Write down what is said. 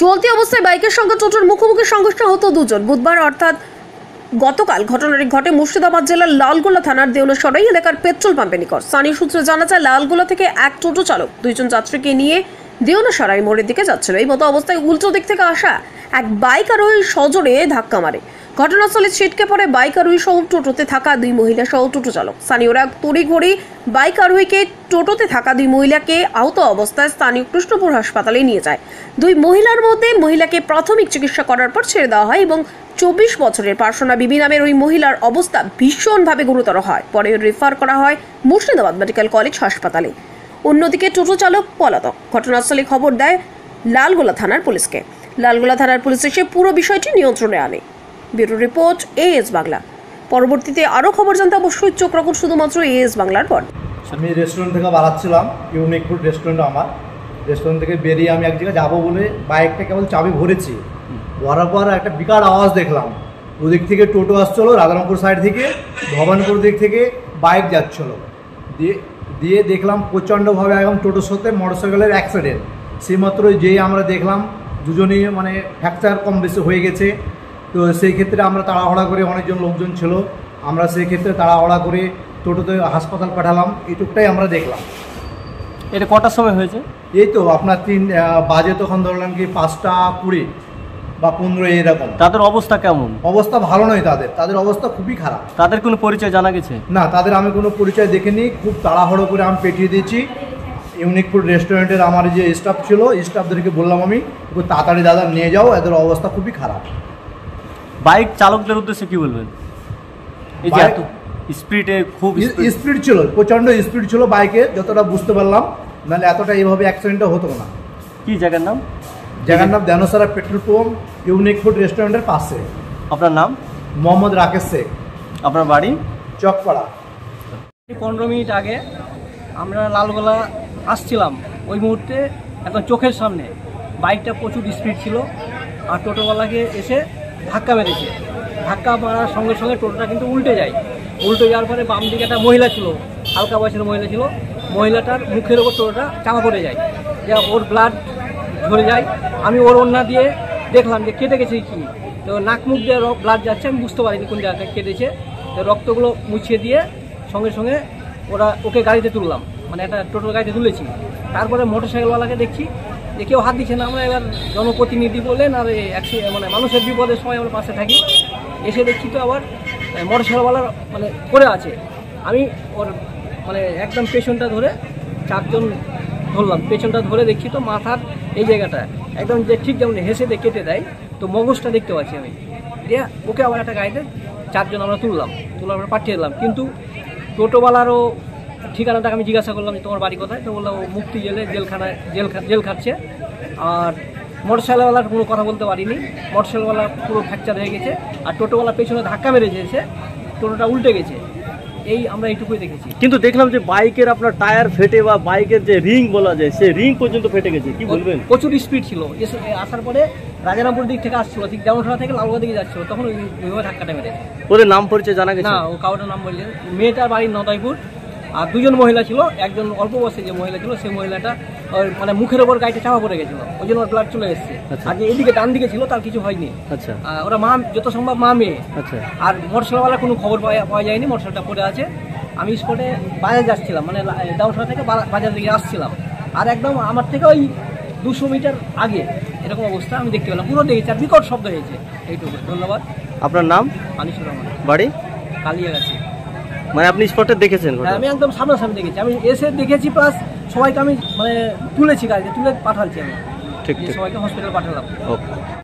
চলতি অবস্থায় বাইকের সঙ্গে টোটোর মুখোমুখি সংঘর্ষ হতো দুজন। বুধবার অর্থাৎ গতকাল ঘটনাটি ঘটে মুর্শিদাবাদ জেলার লালগোলা থানার দেউলসরাই এলাকার পেট্রোল পাম্পের নিকট। স্থানীয় সূত্রে জানা যায়, লালগোলা থেকে এক টোটো চালক দুইজন যাত্রীকে নিয়ে দেউলসরাই মোড়ের দিকে যাচ্ছিল। এই মতো অবস্থায় উল্টো দিক থেকে আসা এক বাইক আরোহী সজোরে ধাক্কা মারে। ঘটনাস্থলে ছিটকে পড়ে বাইক আরোহী সহ টোটোতে থাকা দুই মহিলা সহ টোটো চালক। স্থানীয়রা তড়িঘড়ি বাইক আরোহীকে টোটোতে থাকা দুই মহিলাকে আহত অবস্থায় স্থানীয় কৃষ্ণপুর হাসপাতালে নিয়ে যায়। দুই মহিলার মধ্যে মহিলাকে প্রাথমিক চিকিৎসা করার পর ছেড়ে দেওয়া হয় এবং 24 বছরের পার্সোনা বিবি নামের ওই মহিলার অবস্থা ভীষণভাবে গুরুতর হয়। পরে রেফার করা হয় মুর্শিদাবাদ মেডিকেল কলেজ হাসপাতালে। অন্যদিকে টোটো চালক পলাতক। ঘটনাস্থলে খবর দেয় লালগোলা থানার পুলিশকে। লালগোলা থানার পুলিশ এসে পুরো বিষয়টি নিয়ন্ত্রণে আনে। Bureau report, AS Bangla. পরবর্তীতে আরও খবর জানতে অবশ্যই চোখ রাখুন শুধুমাত্র AS বাংলার পর। আমি রেস্টুরেন্ট থেকে বাড়াচ্ছিলাম, ইউনিক ফুড রেস্টুরেন্ট। আমার রেস্টুরেন্ট থেকে বেরিয়ে আমি এক জায়গায় যাবো বলে বাইকটা কেবল চাবি ভরেছি। ভরার পর একটা বিকট আওয়াজ দেখলাম। ওদিক থেকে টোটো আসছিলো, রাধারামপুর সাইড থেকে, ভবানীপুর দিক থেকে বাইক যাচ্ছিলো। দিয়ে দেখলাম প্রচণ্ডভাবে একদম টোটোর সাথে মোটরসাইকেলের অ্যাক্সিডেন্ট। সেই মাত্র যেই আমরা দেখলাম দুজনেই ফ্র্যাকচার কম বেশি হয়ে গেছে। তো সেই ক্ষেত্রে আমরা তাড়াহুড়া করে, অনেকজন লোকজন ছিল, আমরা সেই ক্ষেত্রে তাড়াহুড়া করে টোটোতে হাসপাতাল পাঠালাম। এইটুকটাই আমরা দেখলাম। এটা কটার সময় হয়েছে? এই তো আপনার 3 বাজে, তখন ধরলাম কি 5:20 বা 15 এরকম। তাদের অবস্থা কেমন? অবস্থা ভালো নয়, তাদের অবস্থা খুবই খারাপ। তাদের কোনো পরিচয় জানা গেছে? না, তাদের আমি কোনো পরিচয় দেখিনি। খুব তাড়াহুড়ো করে আমি পেটিয়ে দিয়েছি। ইউনিক ফুড রেস্টুরেন্টের আমার যে স্টাফ ছিল, স্টাফদেরকে বললাম আমি খুব তাড়াতাড়ি দাদা নিয়ে যাও, এদের অবস্থা খুবই খারাপ। বাইক চালকদের উদ্দেশ্যে কি বলবেন? এই যে এত স্পিডে, খুব স্পিড ছিল, প্রচণ্ড স্পিড ছিল বাইকের, যতটা বুঝতে পারলাম। নাহলে এতটা এইভাবে অ্যাক্সিডেন্টটা হতো না। কি জায়গার নাম? জায়গার নাম দেউলসরাই পেট্রোল পাম্প, ইউনিক ফুড রেস্টুরেন্টের পাশে। আপনার নাম? মোহাম্মদ রাকেশ শেখ। আপনার বাড়ি? চকপাড়া। 15 মিনিট আগে আমরা লালগোলা আসছিলাম। ওই মুহূর্তে একদম চোখের সামনে বাইকটা প্রচুর স্পিড ছিল, আর টোটোওয়ালাকে এসে ধাক্কা মেরেছে। ধাক্কা মারার সঙ্গে সঙ্গে টোটোটা কিন্তু উল্টে যায়। উল্টে যাওয়ার পরে বাম দিকে একটা মহিলা ছিল, হালকা বয়সের মহিলা ছিল। মহিলাটার মুখের ওপর টোটোটা চাপা পড়ে যায়, যা ওর ব্লাড ঝরে যায়। আমি ওর ওড়না দিয়ে দেখলাম যে কেটে গেছে কি, তো নাক মুখ দিয়ে ব্লাড যাচ্ছে। আমি বুঝতে পারিনি কোন জায়গায় কেটেছে। তো রক্তগুলো মুছিয়ে দিয়ে সঙ্গে সঙ্গে ওকে গাড়িতে তুললাম, একটা টোটোর গাড়িতে তুলেছি। তারপরে মোটরসাইকেলওয়ালাকে দেখছি যে কেউ হাত দিচ্ছে না। আমরা এবার জনপ্রতিনিধি বললেন, আর মানুষের বিপদের সময় আমরা পাশে থাকি। এসে দেখছি তো আবার মোটরসাইকেলওয়ালার পড়ে আছে। আমি ওর একদম পেছনটা ধরে, 4 জন ধরলাম। পেছনটা ধরে দেখছি তো মাথার এই জায়গাটা একদম যে ঠিক যেমন হেসে দিয়ে কেটে দেয়, তো মগজটা দেখতে পাচ্ছি আমি। দিয়ে ওকে আবার একটা গাড়িতে 4 জন আমরা তুললাম, আমরা পাঠিয়ে দিলাম। কিন্তু টোটোওয়ালারও ঠিকানাটাকে আমি জিজ্ঞাসা করলাম যে তোমার বাড়ি কোথায়, তো বললাম ও মুক্তি জেলে জেলখানায় জেল খাচ্ছে। আর মোটরসাইকেলওয়ালার কোনো কথা বলতে পারিনি। মোটরসাইকেলওয়ালা পুরো ফ্র্যাকচার হয়ে গেছে, আর টোটোওয়ালা পেছনে ধাক্কা মেরেছে, এসে টোটোটা উল্টে গেছে। আমরা এইটুকুই দেখেছি। কিন্তু দেখলাম যে বাইকের আপনার টায়ার ফেটে, বা বাইকের যে রিং বলা যায়, সেই রিং পর্যন্ত ফেটে গেছে। কি বলবেন? প্রচুর স্পিড ছিল। আসার পরে রাজারামপুর দিক থেকে আসছিল, ঠিক দেউলসরা থেকে লালগোলা দিকে যাচ্ছিল, তখন ওইভাবে ধাক্কাটা মেরেছে। ওদের নাম পরিচয় জানা গেছে? না, ও কাউটার নাম বলছে। মেয়েটার বাড়ি নদাইপুর, আর 2 জন মহিলা ছিল। একজন অল্প বয়সে যে মহিলা ছিল, সেই মহিলাটা মুখের ওপর গাড়িটা চাপা পড়ে গেছিল, ওই জন্য ব্লাড চলে এসছে। আর যে এদিকে ডান দিকে ছিল তার কিছু হয়নি। আচ্ছা, ওরা যত সম্ভব মা মেয়ে। আচ্ছা। আর মোটরসাইকেলওয়ালা কোনো খবর পাওয়া যায়নি, মোটরসাইকেলটা পড়ে আছে। আমি স্পটে বাজার যাচ্ছিলাম, দেউলসরা থেকে বাজার দিকে আসছিলাম, আর একদম আমার থেকে ওই 200 মিটার আগে এরকম অবস্থা আমি দেখতে পেলাম। পুরো দেখেছি, আর বিকট শব্দ হয়েছে। এইটুকু। ধন্যবাদ। আপনার নাম? আনিসুর রহমান। বাড়ি? কালিয়াগাছি। আপনি স্পটে দেখেছেন? আমি একদম সামনাসামনি দেখেছি। আমি এসে দেখেছি, প্লাস সবাইকে আমি তুলেছি, গাড়িতে তুলে পাঠাচ্ছি আমি। ঠিক, সবাইকে হসপিটাল পাঠালাম। ওকে।